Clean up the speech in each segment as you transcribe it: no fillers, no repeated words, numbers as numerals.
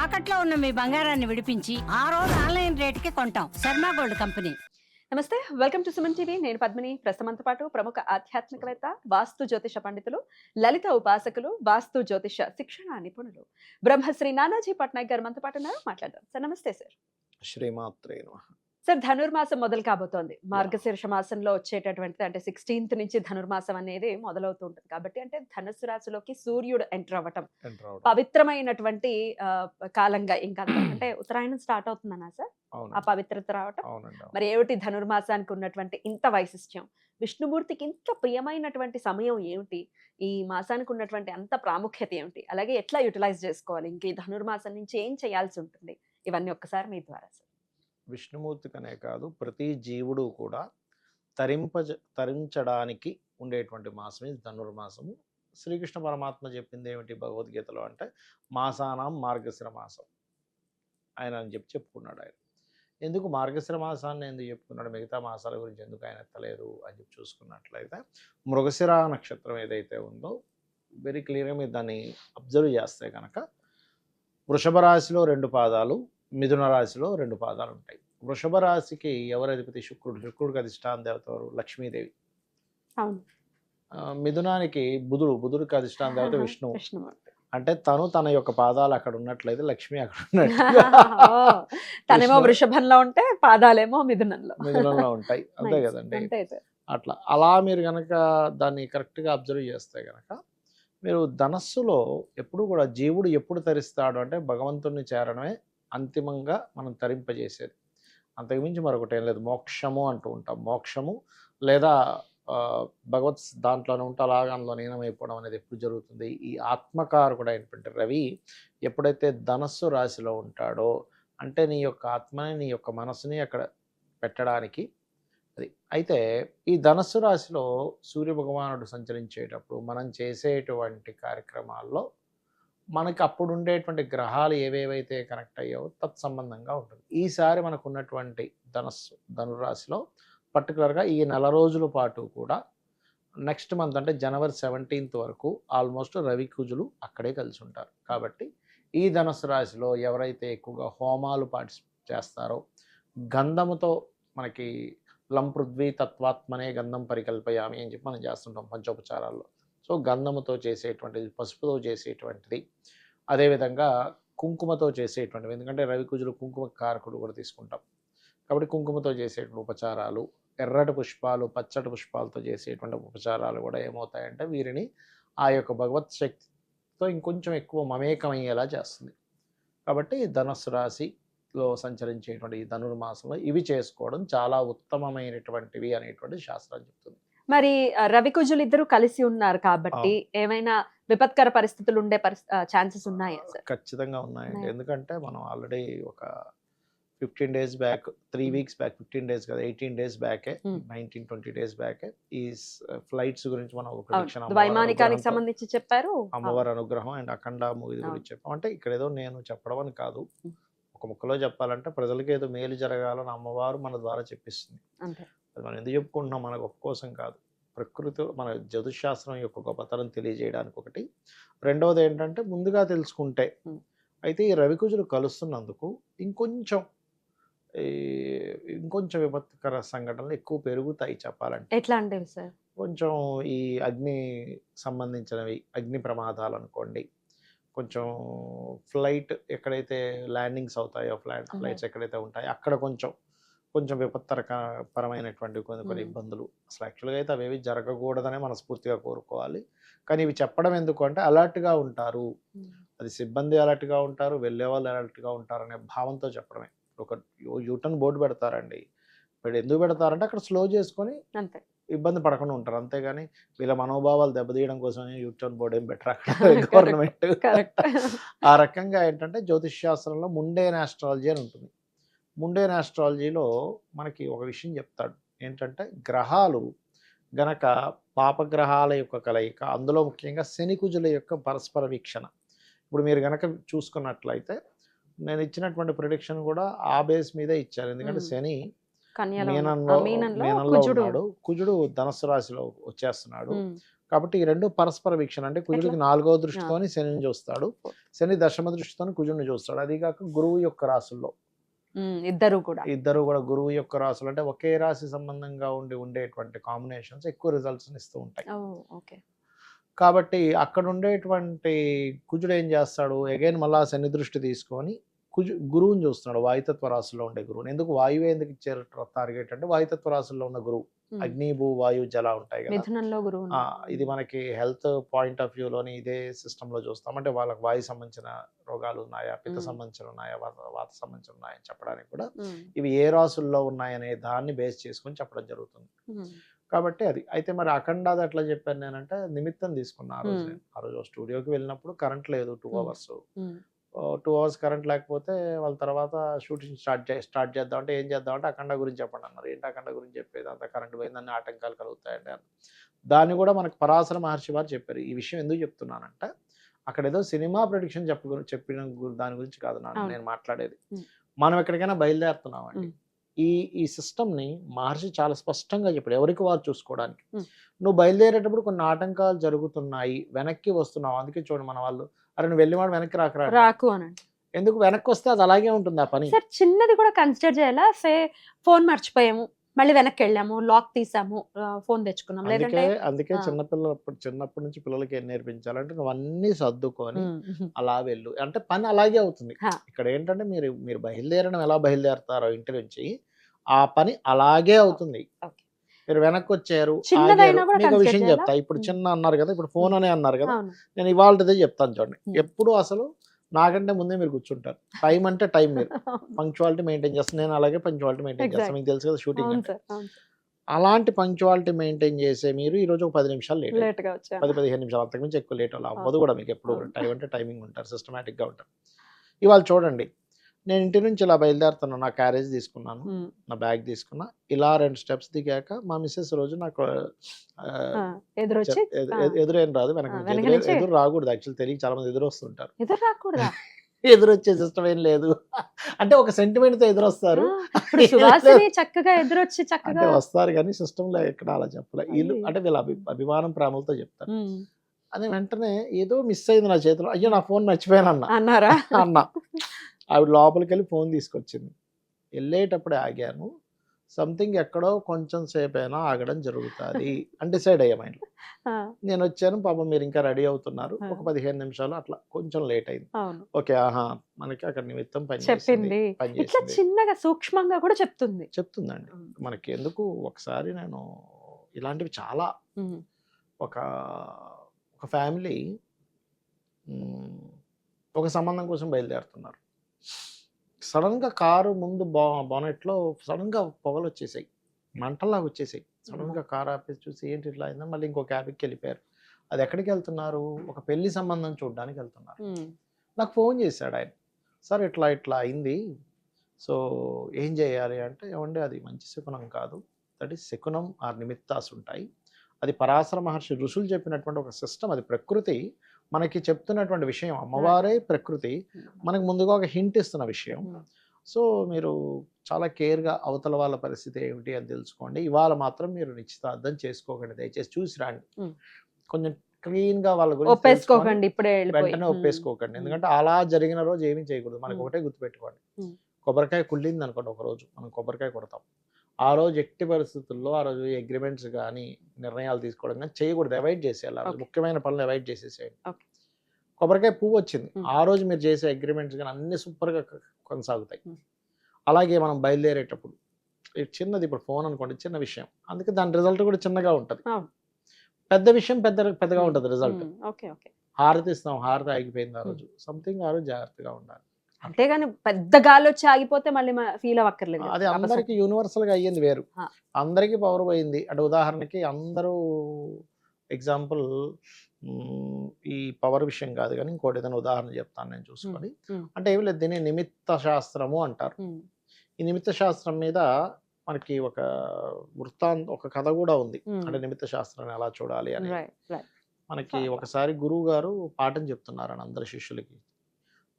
తాకట్లో ఉన్న మీ బంగారాన్ని విడిపించి ఆ రోజు ఆన్లైన్ రేటుకి కొంటాం. Sharma gold company. నమస్తే, వెల్కమ్ టు సుమన్ టీవీ. నేను పద్మిని. ప్రస్తుతంతో పాటు ప్రముఖ ఆధ్యాత్మికవేత్త, వాస్తు జ్యోతిష పండితులు, లలిత ఉపాసకులు, వాస్తు జ్యోతిష శిక్షణ నిపుణులు బ్రహ్మశ్రీ నానాజీ పట్నాయక్ గారు మనతో పాటు ఉన్నారు. మాట్లాడదాం సార్. నమస్తే సార్. శ్రీమాత్రే నమః. సార్, ధనుర్మాసం మొదలు కాబోతోంది. మార్గశీర్ష మాసంలో వచ్చేటటువంటిది అంటే 16th నుంచి ధనుర్మాసం అనేది మొదలవుతూ ఉంటుంది. కాబట్టి అంటే ధనుసు రాశిలోకి సూర్యుడు ఎంటర్ అవ్వటం పవిత్రమైనటువంటి కాలంగా ఇంకా అంటే ఉత్తరాయణం స్టార్ట్ అవుతుందన్నా సార్ ఆ పవిత్రత రావటం. మరి ఏమిటి ధనుర్మాసానికి ఉన్నటువంటి ఇంత వైశిష్ట్యం? విష్ణుమూర్తికి ఇంత ప్రియమైనటువంటి సమయం ఏమిటి? ఈ మాసానికి ఉన్నటువంటి అంత ప్రాముఖ్యత ఏమిటి? అలాగే ఎట్లా యూటిలైజ్ చేసుకోవాలి? ఇంక ఈ ధనుర్మాసం నుంచి ఏం చేయాల్సి ఉంటుంది? ఇవన్నీ ఒక్కసారి మీ ద్వారా సార్. విష్ణుమూర్తికనే కాదు, ప్రతి జీవుడు కూడా తరించడానికి ఉండేటువంటి మాసం ఇది ధనుర్మాసము. శ్రీకృష్ణ పరమాత్మ చెప్పింది ఏమిటి భగవద్గీతలో అంటే మాసానాం మార్గశిర మాసం ఆయన అని చెప్పుకున్నాడు. ఆయన ఎందుకు మార్గశిర మాసాన్ని ఎందుకు చెప్పుకున్నాడు, మిగతా మాసాల గురించి ఎందుకు ఆయన ఎత్తలేదు అని చెప్పి చూసుకున్నట్లయితే, మృగశిర నక్షత్రం ఏదైతే ఉందో వెరీ క్లియర్గా మీరు దాన్ని అబ్జర్వ్ చేస్తే కనుక వృషభ రాశిలో 2 పాదాలు, మిథున రాశిలో 2 పాదాలు ఉంటాయి. వృషభ రాశికి ఎవరు అధిపతి? శుక్రుడు. శుక్రుడికి అధిష్టాన దేవత ఎవరు? లక్ష్మీదేవి. మిథునానికి బుధుడికి అధిష్టాన దేవత విష్ణువు. అంటే తన యొక్క పాదాలు అక్కడ ఉన్నట్లయితే లక్ష్మి అక్కడ ఉన్నట్టు. తనేమో వృషభంలో ఉంటే పాదాలేమో మిథునంలో ఉంటాయి. అంతే కదండి. అలా మీరు కనుక దాన్ని కరెక్ట్గా అబ్జర్వ్ చేస్తే కనుక మీరు ధనస్సులో ఎప్పుడు కూడా జీవుడు ఎప్పుడు తరిస్తాడు అంటే భగవంతుడిని చేరడమే అంతిమంగా మనం తరింపజేసేది. అంతకుమించి మరొకటి ఏం లేదు. మోక్షము అంటూ ఉంటాం. మోక్షము లేదా భగవత్ దాంట్లోనే ఉంటే అలాగా అందులో లీనమైపోవడం అనేది ఎప్పుడు జరుగుతుంది? ఈ ఆత్మకారకుడు అయినటువంటి రవి ఎప్పుడైతే ధనస్సు రాశిలో ఉంటాడో అంటే నీ యొక్క ఆత్మని, నీ యొక్క మనసుని అక్కడ పెట్టడానికి అది. అయితే ఈ ధనస్సు రాశిలో సూర్యభగవానుడు సంచరించేటప్పుడు మనం చేసేటువంటి కార్యక్రమాల్లో మనకి అప్పుడు ఉండేటువంటి గ్రహాలు ఏవేవైతే కనెక్ట్ అయ్యావో తత్సంబంధంగా ఉంటుంది. ఈసారి మనకు ఉన్నటువంటి ధనురాశిలో పర్టికులర్గా ఈ 4 రోజుల పాటు కూడా నెక్స్ట్ మంత్ అంటే జనవరి 17th వరకు ఆల్మోస్ట్ రవి కుజులు అక్కడే కలిసి ఉంటారు. కాబట్టి ఈ ధనుసు రాశిలో ఎవరైతే ఎక్కువగా హోమాలు చేస్తారో, గంధముతో మనకి లం పృథ్వీ తత్వాత్మనే గంధం పరికల్పయామి అని చెప్పి మనం చేస్తుంటాం పంచోపచారాల్లో. సో గంధముతో చేసేటువంటిది, పసుపుతో చేసేటువంటిది, అదేవిధంగా కుంకుమతో చేసేటువంటివి. ఎందుకంటే రవి కుజులు కుంకుమ కారకుడు కూడా తీసుకుంటాం. కాబట్టి కుంకుమతో చేసేటువంటి ఉపచారాలు, ఎర్రటి పుష్పాలు, పచ్చటి పుష్పాలతో చేసేటువంటి ఉపచారాలు కూడా ఏమవుతాయంటే వీరిని ఆ యొక్క భగవత్ శక్తితో ఇంకొంచెం ఎక్కువ మమేకమయ్యేలా చేస్తుంది. కాబట్టి ధనుస్సు రాశిలో సంచరించేటువంటి ఈ ధనుర్మాసంలో ఇవి చేసుకోవడం చాలా ఉత్తమమైనటువంటివి అనేటువంటి శాస్త్రం చెప్తుంది. మరి రవి కుజులు ఇద్దరు కలిసి ఉన్నారు కాబట్టి ఏమైనా విపత్కర పరిస్థితులు ఉండే ఛాన్సెస్ ఉన్నాయా సార్? ఖచ్చితంగా ఉన్నాయండి. ఎందుకంటే మనం ఆల్రెడీ ఒక 15 days back, 3 weeks back, 15 days కదా, 18 days బ్యాకే, 19-20 days బ్యాకే ఈ ఫ్లైట్స్ గురించి మనం ఒక ప్రిడిక్షన్ వైమానికానికి సంబంధించి చెప్పారు. అమ్మవారి అనుగ్రహం అండ్ అఖండ మూవీ గురించి చెప్పాం. అంటే ఇక్కడ ఏదో నేను చెప్పడం అని కాదు, ఒక ముక్కలో చెప్పాలంటే ప్రజలకి ఏదో మేలు జరగాలని అమ్మవారు మన ద్వారా చెప్పిస్తుంది. అది మనం ఎందుకు చెప్పుకుంటున్నాం? మన గొప్ప కోసం కాదు, ప్రకృతి మన జ్యోతిశాస్త్రం యొక్క గొప్పతనం తెలియజేయడానికి ఒకటి. రెండవది ఏంటంటే ముందుగా తెలుసుకుంటే అయితే ఈ రవికుజులు కలుస్తున్నందుకు ఇంకొంచెం విపత్కర సంఘటనలు ఎక్కువ పెరుగుతాయి చెప్పాలంటే. ఎట్లా అంటే సార్? కొంచెం ఈ అగ్ని సంబంధించినవి, అగ్ని ప్రమాదాలు అనుకోండి, కొంచెం ఫ్లైట్ ఎక్కడైతే ల్యాండింగ్స్ అవుతాయో, ఫ్లైట్స్ ఎక్కడైతే ఉంటాయో అక్కడ కొంచెం విపత్తరపరమైనటువంటి కొన్ని ఇబ్బందులు. అసలు యాక్చువల్గా అయితే అవేవి జరగకూడదనే మనస్ఫూర్తిగా కోరుకోవాలి. కానీ ఇవి చెప్పడం ఎందుకు అంటే అలర్ట్గా ఉంటారు, అది సిబ్బంది అలర్ట్గా ఉంటారు, వెళ్ళే వాళ్ళు అలర్ట్గా ఉంటారు అనే భావంతో చెప్పడమే. ఒక యూటర్న్ బోర్డు పెడతారండి, ఎందుకు పెడతారంటే అక్కడ స్లో చేసుకొని ఇబ్బంది పడకుండా ఉంటారు. అంతేగాని వీళ్ళ మనోభావాలు దెబ్బతీయడం కోసం యూటర్న్ బోర్డు ఏం బెటర్ అక్కడ గవర్నమెంట్. ఆ రకంగా ఏంటంటే జ్యోతిష్ శాస్త్రంలో ముండేన్ ఆస్ట్రాలజీ అని ఉంటుంది. ముండేన్ ఆస్ట్రాలజీలో మనకి ఒక విషయం చెప్తాడు ఏంటంటే, గ్రహాలు గనక పాపగ్రహాల యొక్క కలయిక, అందులో ముఖ్యంగా శని కుజుల యొక్క పరస్పర వీక్షణ. ఇప్పుడు మీరు గనక చూసుకున్నట్లయితే నేను ఇచ్చినటువంటి ప్రిడిక్షన్ కూడా ఆ బేస్ మీదే ఇచ్చారు. ఎందుకంటే శని మీనంలో ఉన్నాడు, కుజుడు ధనుస్సు రాశిలో వచ్చేస్తున్నాడు. కాబట్టి ఈ రెండు పరస్పర వీక్షణ. అంటే కుజుడికి 4వ దృష్టితోని శనిని చూస్తాడు, శని దశమ దృష్టితోని కుజుడిని చూస్తాడు. అది కాక గురువు యొక్క రాసుల్లో ఇద్దరు కూడా గురువు యొక్క రాసులు అంటే ఒకే రాశి సంబంధంగా ఉండేటువంటి కాంబినేషన్స్ ఎక్కువ రిజల్ట్స్ ఇస్తూ ఉంటాయి. ఓకే. కాబట్టి అక్కడ ఉండేటువంటి కుజుడు ఏం చేస్తాడు, అగైన్ మళ్ళా శని దృష్టి తీసుకొని గురువుని చూస్తున్నాడు, వాయుతత్వ రాశుల్లో ఉండే గురువుని. ఎందుకు వాయువే ఎందుకు ఇచ్చారు టార్గెట్ అంటే వాయుతత్వ రాశుల్లో ఉన్న గురువు, అగ్ని భూ వాయు జల ఉంటాయి కదా, మిథునంలో గురువు. ఇది మనకి హెల్త్ పాయింట్ ఆఫ్ వ్యూలోని ఇదే సిస్టంలో చూస్తాం. అంటే వాళ్ళకి వాయు సంబంధించిన రోగాలు ఉన్నాయా, పిత్త సంబంధించిన ఉన్నాయా, వాత సంబంధించిన ఉన్నాయని చెప్పడానికి కూడా ఇవి ఏ రాసుల్లో ఉన్నాయనే దాన్ని బేస్ చేసుకొని చెప్పడం జరుగుతుంది. కాబట్టి అది అయితే మరి అఖండాది ఎట్లా చెప్పాను నేనంటే నిమిత్తం తీసుకున్నా. ఆ రోజు స్టూడియోకి వెళ్ళినప్పుడు కరెంట్ లేదు 2 hours. 2 hours కరెంట్ లేకపోతే వాళ్ళ తర్వాత షూటింగ్ స్టార్ట్ చేద్దాం అంటే ఏం చేద్దాం అంటే అఖండ గురించి చెప్పండి అన్నారు. ఏంటి అఖండ గురించి చెప్పేది, అంత కరెంట్ పోయింది, అన్ని ఆటంకాలు కలుగుతాయండి అన్న. దాన్ని కూడా మనకు పరాశర మహర్షి వారు చెప్పారు. ఈ విషయం ఎందుకు చెప్తున్నానంటే అక్కడ ఏదో సినిమా ప్రొడిక్షన్ చెప్పిన దాని గురించి కాదు నేను మాట్లాడేది. మనం ఎక్కడికైనా బయలుదేరుతున్నామండి, ఈ సిస్టమ్ని మహర్షి చాలా స్పష్టంగా చెప్పాడు, ఎవరికి వారు చూసుకోవడానికి. నువ్వు బయలుదేరేటప్పుడు కొన్ని ఆటంకాలు జరుగుతున్నాయి, వెనక్కి వస్తున్నావు. అందుకే చూడండి మన వాళ్ళు, అరే నువ్వు వెళ్ళి వాడు వెనక్కి రాకు అనండి. ఎందుకు వెనక్కి వస్తే అది అలాగే ఉంటుంది ఆ పని. సార్ చిన్నది కూడా కన్సిడర్ చేయాలా? ఫోన్ మర్చిపోయాము, మళ్ళీ వెనక్కి వెళ్ళాము, లాక్ తీసాము, ఫోన్ తెచ్చుకున్నాం. అందుకే చిన్నప్పటి నుంచి పిల్లలకి ఏం నేర్పించాలంటే నువ్వు అన్ని సర్దుకొని అలా వెళ్ళు అంటే పని అలాగే అవుతుంది. ఇక్కడ ఏంటంటే మీరు బయలుదేరడం ఎలా బయలుదేరతారో ఇంటి నుంచి ఆ పని అలాగే అవుతుంది. మీరు వెనక్కి వచ్చారు, మీకు విషయం చెప్తా. ఇప్పుడు చిన్న అన్నారు కదా, ఇప్పుడు ఫోన్ అనే అన్నారు కదా, నేను ఇవాళదే చెప్తాను చూడండి. ఎప్పుడు అసలు నాకంటే ముందే మీరు కూర్చుంటారు. టైం అంటే టైం, మీరు పంక్చువాలిటీ మెయింటైన్ చేస్తాను, నేను అలాగే పంక్చువాలిటీ మెయింటైన్ చేస్తాను. మీకు తెలుసు కదా షూటింగ్. అలాంటి పంక్చువాలిటీ మెయింటైన్ చేసే మీరు ఈ రోజు ఒక 10 నిమిషాలు లేట్, 10-15 నిమిషాలు, అంతకుమించి ఎక్కువ లేట్ అవ్వదు కూడా. మీకు ఎప్పుడు టైం అంటే టైమింగ్ ఉంటారు, సిస్టమేటిక్ గా ఉంటారు. ఇవాళ చూడండి, నేను ఇంటి నుంచి ఇలా బయలుదేరుతున్నా, నా క్యారేజ్ తీసుకున్నాను, నా బ్యాగ్ తీసుకున్నా, ఇలా 2 steps దిగాక మా మిస్సెస్ రోజు నాకు ఎదురేం రాదు, ఎదురు రాకూడదు. యాక్చువల్ తెలియక చాలా మంది ఎదురు వస్తుంటారు. ఎదురు వచ్చే సిస్టమ్ ఏం లేదు, అంటే ఒక సెంటిమెంట్ తో ఎదురొస్తారు, చక్కగా ఎదురొచ్చి అంటే వస్తారు కానీ సిస్టమ్ లో ఎక్కడ అలా చెప్పలే. వీళ్ళు అంటే వీళ్ళ అభిమానం ప్రేమలతో చెప్తారు. అది వెంటనే ఏదో మిస్ అయింది నా చేతిలో, అయ్యో నా ఫోన్ మర్చిపోయాను అన్నా. ఆవిడ లోపలికి వెళ్ళి ఫోన్ తీసుకొచ్చింది. వెళ్ళేటప్పుడే ఆగాను, సంథింగ్ ఎక్కడో కొంచెం సేపు అయినా ఆగడం జరుగుతుంది అని డిసైడ్ అయ్యా మైండ్లో. నేను వచ్చాను, పాపం మీరు ఇంకా రెడీ అవుతున్నారు, ఒక 15 నిమిషాలు అట్లా కొంచెం లేట్ అయింది. ఓకే, మనకి అక్కడ నిమిత్తం పనిచేసింది. చిన్నగా సూక్ష్మంగా కూడా చెప్తుందండి మనకి. ఎందుకు ఒకసారి నేను ఇలాంటివి చాలా ఒక ఫ్యామిలీ ఒక సంబంధం కోసం బయలుదేరుతున్నారు. సడన్గా కారు ముందు బానెట్లో సడన్గా పొగలు వచ్చేసాయి, మంటల్లాగా వచ్చేసాయి. సడన్గా కారు ఆపేసి చూసి ఏంటి ఇట్లా అయిందా, మళ్ళీ ఇంకో క్యాబ్కి వెళ్ళిపోయారు. అది ఎక్కడికి వెళ్తున్నారు, ఒక పెళ్లి సంబంధం చూడడానికి వెళ్తున్నారు. నాకు ఫోన్ చేశాడు ఆయన, సార్ ఇట్లా అయింది, సో ఏం చేయాలి అంటే, ఏమండి అది మంచి శకునం కాదు, దట్ ఈస్ శకునం ఆర్ నిమిత్తాస్ ఉంటాయి. అది పరాశర మహర్షి ఋషులు చెప్పినటువంటి ఒక సిస్టమ్, అది ప్రకృతి మనకి చెప్తున్నటువంటి విషయం. అమ్మవారే ప్రకృతి మనకు ముందుగా ఒక హింట్ ఇస్తున్న విషయం. సో మీరు చాలా కేర్గా అవతల వాళ్ళ పరిస్థితి ఏమిటి అని తెలుసుకోండి. ఇవాళ మాత్రం మీరు నిశ్చితార్థం చేసుకోకండి, దయచేసి చూసి రండి, కొంచెం క్లీన్గా వాళ్ళ గురించి వెంటనే ఒప్పేసుకోకండి. ఎందుకంటే అలా జరిగిన రోజు ఏమీ చేయకూడదు. మనకు ఒకటే గుర్తుపెట్టుకోండి, కొబ్బరికాయ కుళ్ళింది అనుకోండి, ఒక రోజు మనం కొబ్బరికాయ కొడతాం, ఆ రోజు ఎట్టి పరిస్థితుల్లో ఆ రోజు అగ్రిమెంట్స్ కానీ నిర్ణయాలు తీసుకోవడం కానీ చేయకూడదు, అవాయిడ్ చేసేయాలి. ఆ రోజు ముఖ్యమైన పనులు అవాయిడ్ చేసేసేయండి. కొబ్బరికాయ పువ్వు వచ్చింది, ఆ రోజు మీరు చేసే అగ్రిమెంట్స్ కానీ అన్ని సూపర్గా కొనసాగుతాయి. అలాగే మనం బయలుదేరేటప్పుడు చిన్నది, ఇప్పుడు ఫోన్ అనుకోండి చిన్న విషయం, అందుకే దాని రిజల్ట్ కూడా చిన్నగా ఉంటుంది. పెద్ద విషయం పెద్దగా ఉంటుంది రిజల్ట్. హారతి ఇస్తాం, హారతి ఆగిపోయింది ఆ రోజు, సంథింగ్ ఆ రోజు జాగ్రత్తగా ఉండాలి. అంతేగాని పెద్ద గాలి వచ్చి ఆగిపోతే మళ్ళీ ఫీల్ అవ్వక్కర్లేదు. అది అందరికి యూనివర్సల్ గా అయ్యింది వేరు, అందరికి పవర్ పోయింది. అంటే ఉదాహరణకి అందరూ ఎగ్జాంపుల్ ఈ పవర్ విషయం కాదు కానీ ఇంకోటి ఏదైనా ఉదాహరణ చెప్తాను నేను చూసుకొని. అంటే ఏమి లేదు, దీన్ని నిమిత్త శాస్త్రము అంటారు. ఈ నిమిత్త శాస్త్రం మీద మనకి ఒక ఒక కథ కూడా ఉంది. అంటే నిమిత్త శాస్త్రాన్ని ఎలా చూడాలి అని. మనకి ఒకసారి గురువు గారు పాఠం చెప్తున్నారని అందరి శిష్యులకి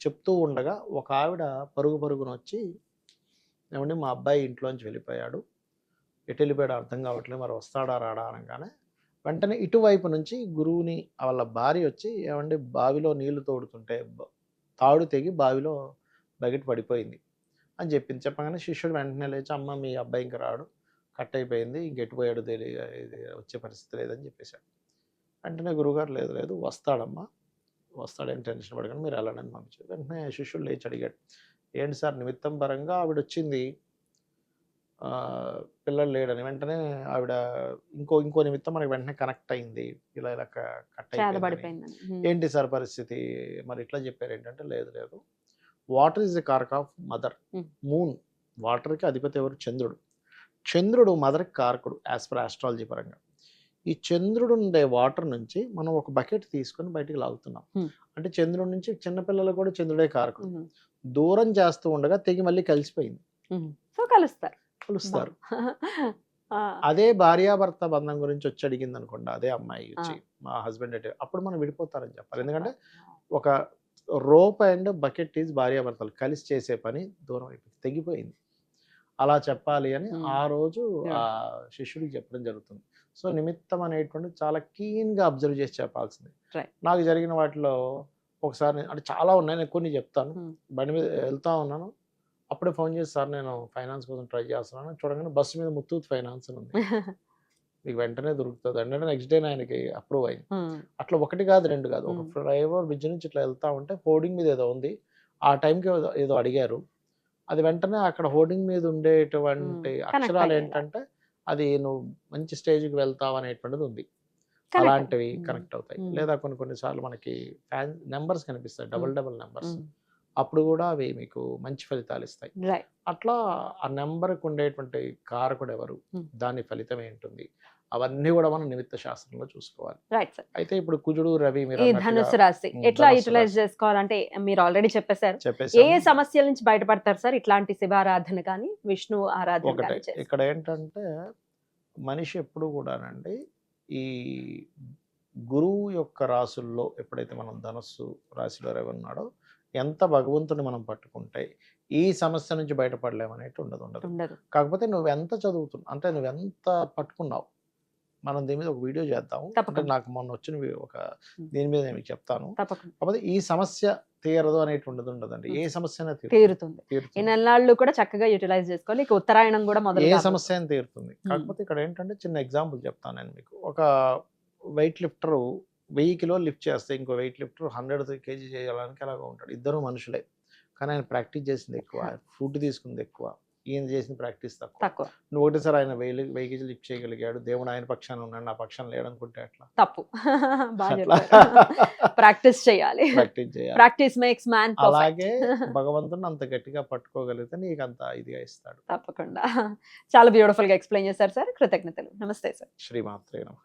చెప్తూ ఉండగా ఒక ఆవిడ పరుగున వచ్చి, ఏమండి మా అబ్బాయి ఇంట్లోంచి వెళ్ళిపోయాడు, ఎటు వెళ్ళిపోయాడు అర్థం కావట్లేదు, మరి వస్తాడా రాడా అనగానే వెంటనే ఇటువైపు నుంచి గురువుని వాళ్ళ భార్య వచ్చి, ఏమండి బావిలో నీళ్లు తోడుతుంటే తాడు తెగి బావిలో బకెట్ పడిపోయింది అని చెప్పింది. చెప్పగానే శిష్యుడు వెంటనే లేచి, అమ్మ మీ అబ్బాయి ఇంకా రాడు, కట్ అయిపోయింది, ఇంకెట్టుపోయాడు ఇది వచ్చే పరిస్థితి లేదని చెప్పేశాడు. వెంటనే గురువుగారు, లేదు లేదు వస్తాడమ్మా, వస్తాడని టెన్షన్ పడగానే మీరు వెళ్ళండి పంపించారు. వెంటనే శిష్యుడు లేచి అడిగాడు, ఏంటి సార్ నిమిత్తం పరంగా ఆవిడ వచ్చింది, పిల్లలు లేడని. వెంటనే ఆవిడ ఇంకో నిమిత్తం మనకి వెంటనే కనెక్ట్ అయింది, ఇలా ఇలా కట్ అయిపోయింది. ఏంటి సార్ పరిస్థితి, మరి ఇట్లా చెప్పారు ఏంటంటే, లేదు లేదు, water is the karak of mother, moon వాటర్కి అధిపతి ఎవరు, చంద్రుడు. చంద్రుడు మదర్కి కారకుడు యాజ్ పర్ ఆస్ట్రాలజీ పరంగా. ఈ చంద్రుడు ఉండే వాటర్ నుంచి మనం ఒక బకెట్ తీసుకొని బయటికి లాగుతున్నాం. అంటే చంద్రుడి నుంచి చిన్నపిల్లలు కూడా చంద్రుడే కారకుడు. దూరం చేస్తూ ఉండగా తెగి మళ్ళీ కలిసిపోయింది. సో కలుస్తారు. అదే భార్యాభర్త బంధం గురించి వచ్చి అడిగింది అనుకోండి, అదే అమ్మాయి వచ్చి మా హస్బెండ్ అంటే, అప్పుడు మనం విడిపోతారని చెప్పాలి. ఎందుకంటే ఒక రోప్ అండ్ బకెట్ ఈజ్ భార్యాభర్తలు కలిసి చేసే పని దూరం అయిపోయింది, తెగిపోయింది. అలా చెప్పాలి అని ఆ రోజు ఆ శిష్యుడికి చెప్పడం జరుగుతుంది. సో నిమిత్తం అనేటువంటి చాలా కీన్గా అబ్జర్వ్ చేసి చెప్పాల్సింది. నాకు జరిగిన వాటిలో ఒకసారి అంటే చాలా ఉన్నాయి, నేను కొన్ని చెప్తాను. బండి మీద వెళ్తా ఉన్నాను, అప్పుడే ఫోన్ చేసి, సార్ నేను ఫైనాన్స్ కోసం ట్రై చేస్తున్నాను, చూడగానే బస్సు మీద ముత్తూట్ ఫైనాన్స్ ఉంది, మీకు వెంటనే దొరుకుతుంది అంటే నెక్స్ట్ డే ఆయనకి అప్రూవ్ అయింది. అట్లా ఒకటి కాదు రెండు కాదు, ఒక ఫ్లైఓవర్ బ్రిడ్జ్ నుంచి ఇట్లా వెళ్తా ఉంటే హోర్డింగ్ మీద ఏదో ఉంది, ఆ టైంకి ఏదో అడిగారు, అది వెంటనే అక్కడ హోర్డింగ్ మీద ఉండేటువంటి అక్షరాలు ఏంటంటే, అది నువ్వు మంచి స్టేజ్కి వెళ్తావు అనేటువంటిది ఉంది. అలాంటివి కనెక్ట్ అవుతాయి. లేదా కొన్నిసార్లు మనకి నెంబర్స్ కనిపిస్తాయి, డబుల్ నెంబర్స్, అప్పుడు కూడా అవి మీకు మంచి ఫలితాలు ఇస్తాయి. అట్లా ఆ నెంబర్కి ఉండేటువంటి కారకుడు ఎవరు, దాని ఫలితం ఏంటుంది, అవన్నీ కూడా మనం నిమిత్త శాస్త్రంలో చూసుకోవాలి. అయితే ఇప్పుడు కుజుడు రవి ధనుసు రాశి ఎట్లా యూటిలైజ్ చేసుకోవాలంటే మీరు ఆల్రెడీ చెప్పేశారు. ఏ సమస్యల నుంచి బయటపడతారు సార్ ఇట్లాంటి శివారాధన కానీ విష్ణు ఆరాధన? ఒకటే ఇక్కడ ఏంటంటే, మనిషి ఎప్పుడు కూడానండి ఈ గురువు యొక్క రాసుల్లో ఎప్పుడైతే మనం ధనస్సు రాశిలో రవి ఉన్నాడో, ఎంత భగవంతుని మనం పట్టుకుంటే ఈ సమస్య నుంచి బయటపడలేమనేది ఉండదు. కాకపోతే నువ్వెంత చదువుతున్నావు అంటే నువ్వెంత పట్టుకున్నావు, మనం దీని మీద ఒక వీడియో చేద్దాము. అంటే నాకు మొన్న వచ్చిన ఒక దీని మీద నేను చెప్తాను. కాకపోతే ఈ సమస్య తీరదు అనేటువంటిది ఉండదండి, ఏ సమస్య తీరుతుంది. ఈ నెలలు కూడా చక్కగా యూటిలైజ్ చేసుకోవాలి. ఉత్తరాయణం కూడా మొదలు ఏ సమస్య అయినా తీరుతుంది. కాకపోతే ఇక్కడ ఏంటంటే చిన్న ఎగ్జాంపుల్ చెప్తాను నేను మీకు. ఒక వెయిట్ లిఫ్టర్ 1000 కిలోలు లిఫ్ట్ చేస్తే ఇంకో వెయిట్ లిఫ్టర్ 100 కేజీ చేయడానికి అలాగా ఉంటాడు. ఇద్దరు మనుషులే, కానీ ఆయన ప్రాక్టీస్ చేసింది ఎక్కువ, ఫుడ్ తీసుకుంది ఎక్కువ, ఈయన చేసిన ప్రాక్టీస్ తక్కువ. నువ్వు ఒకటేసారి ఆయన 1000 కేజీలు లిఫ్ట్ చేయగలిగాడు, దేవుడు ఆయన పక్షాన ఉన్నాడు, నా పక్షాన లేడనుకుంటే అట్లా తప్పు. ప్రాక్టీస్ చేయాలి. Practice makes man perfect. అలాగే భగవంతుని అంత గట్టిగా పట్టుకోగలిగితే నీకు అంత ఇదిగా ఇస్తాడు. తప్పకుండా. చాలా బ్యూటిఫుల్ గా ఎక్స్ప్లెయిన్ చేశారు సార్. కృతజ్ఞతలు. నమస్తే సార్. శ్రీమాత్రే నమః.